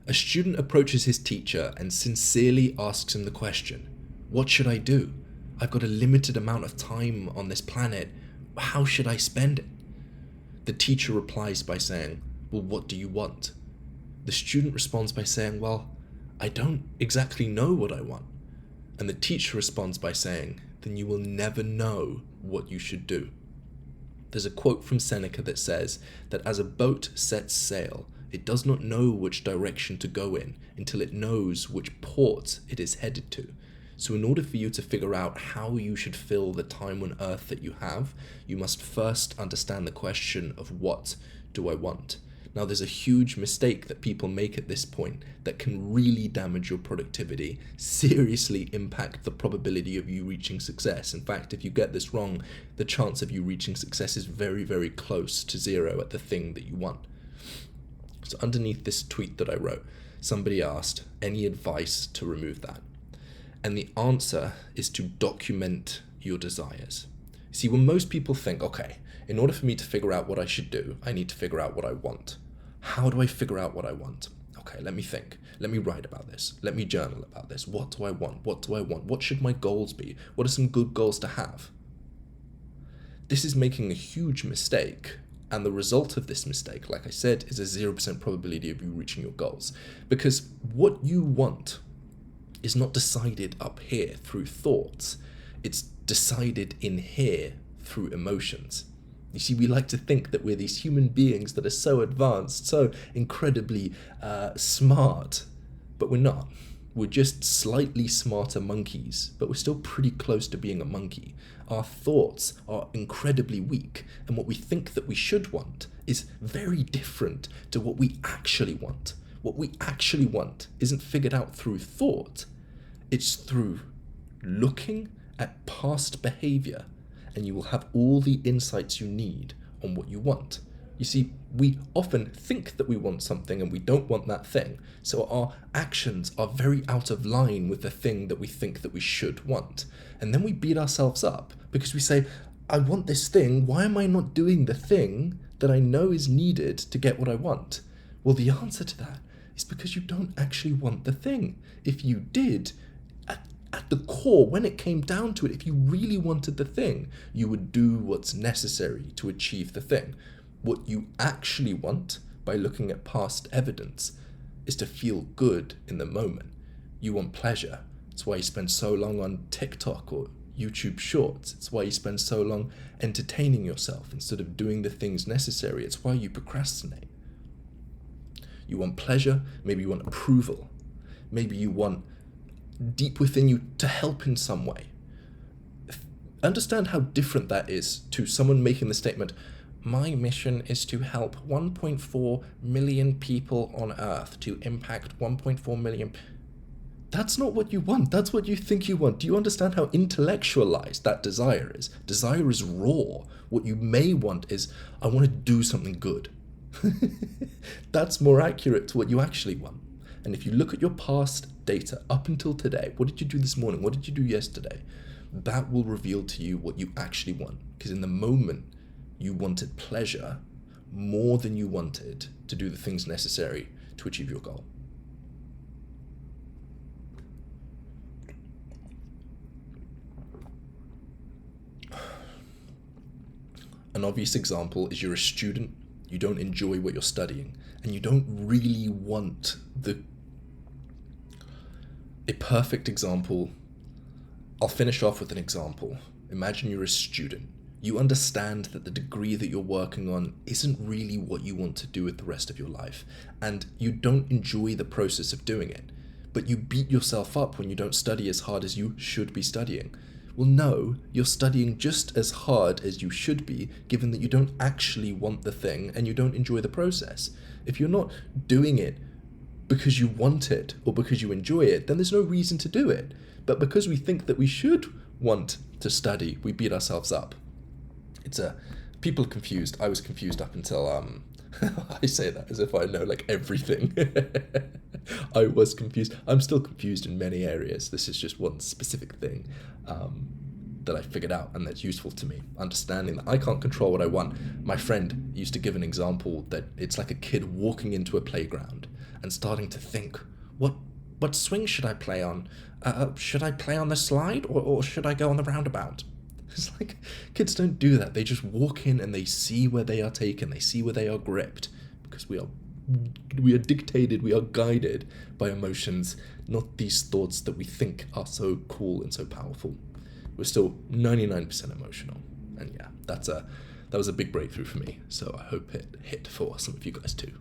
A student approaches his teacher and sincerely asks him the question, "What should I do? I've got a limited amount of time on this planet. How should I spend it?" The teacher replies by saying, "Well, what do you want?" The student responds by saying, "Well, I don't exactly know what I want." And the teacher responds by saying, "Then you will never know what you should do." There's a quote from Seneca that says that as a boat sets sail, it does not know which direction to go in until it knows which port it is headed to. So in order for you to figure out how you should fill the time on earth that you have, you must first understand the question of what do I want? Now, there's a huge mistake that people make at this point that can really damage your productivity, seriously impact the probability of you reaching success. In fact, if you get this wrong, the chance of you reaching success is very, very close to zero at the thing that you want. So underneath this tweet that I wrote, somebody asked, any advice to remove that? And the answer is to document your desires. See, when most people think, okay, in order for me to figure out what I should do, I need to figure out what I want. How do I figure out what I want? Okay, let me think. Let me write about this. Let me journal about this. What do I want? What do I want? What should my goals be? What are some good goals to have? This is making a huge mistake. And the result of this mistake, like I said, is a 0% probability of you reaching your goals. Because what you want is not decided up here through thoughts. It's decided in here through emotions. You see, we like to think that we're these human beings that are so advanced, so incredibly smart, but we're not. We're just slightly smarter monkeys, but we're still pretty close to being a monkey. Our thoughts are incredibly weak, and what we think that we should want is very different to what we actually want. What we actually want isn't figured out through thought, it's through looking at past behavior, and you will have all the insights you need on what you want. You see, we often think that we want something and we don't want that thing, so our actions are very out of line with the thing that we think that we should want. And then we beat ourselves up because we say, I want this thing, why am I not doing the thing that I know is needed to get what I want? Well, the answer to that is because you don't actually want the thing. If you did, at the core, when it came down to it, if you really wanted the thing, you would do what's necessary to achieve the thing. What you actually want, by looking at past evidence, is to feel good in the moment. You want pleasure. It's why you spend so long on TikTok or YouTube Shorts. It's why you spend so long entertaining yourself instead of doing the things necessary. It's why you procrastinate. You want pleasure, maybe you want approval. Maybe you want deep within you to help in some way. Understand how different that is to someone making the statement, my mission is to help 1.4 million people on Earth, to impact 1.4 million. That's not what you want. That's what you think you want. Do you understand how intellectualized that desire is? Desire is raw. What you may want is, I want to do something good. That's more accurate to what you actually want. And if you look at your past data up until today, what did you do this morning? What did you do yesterday? That will reveal to you what you actually want. Because in the moment, you wanted pleasure more than you wanted to do the things necessary to achieve your goal. An obvious example is you're a student, you don't enjoy what you're studying, and you don't really want a perfect example. I'll finish off with an example. Imagine you're a student. You understand that the degree that you're working on isn't really what you want to do with the rest of your life, and you don't enjoy the process of doing it, but you beat yourself up when you don't study as hard as you should be studying. Well, no, you're studying just as hard as you should be, given that you don't actually want the thing and you don't enjoy the process. If you're not doing it because you want it or because you enjoy it, then there's no reason to do it. But because we think that we should want to study, we beat ourselves up. People are confused. I was confused up until, I say that as if I know like everything. I was confused. I'm still confused in many areas. This is just one specific thing that I figured out and that's useful to me. Understanding that I can't control what I want. My friend used to give an example that it's like a kid walking into a playground and starting to think, what swing should I play on? Should I play on the slide, or should I go on the roundabout? It's like, kids don't do that. They just walk in and they see where they are taken. They see where they are gripped, because we are dictated, we are guided by emotions, not these thoughts that we think are so cool and so powerful. We're still 99% emotional. And yeah, that was a big breakthrough for me. So I hope it hit for some of you guys too.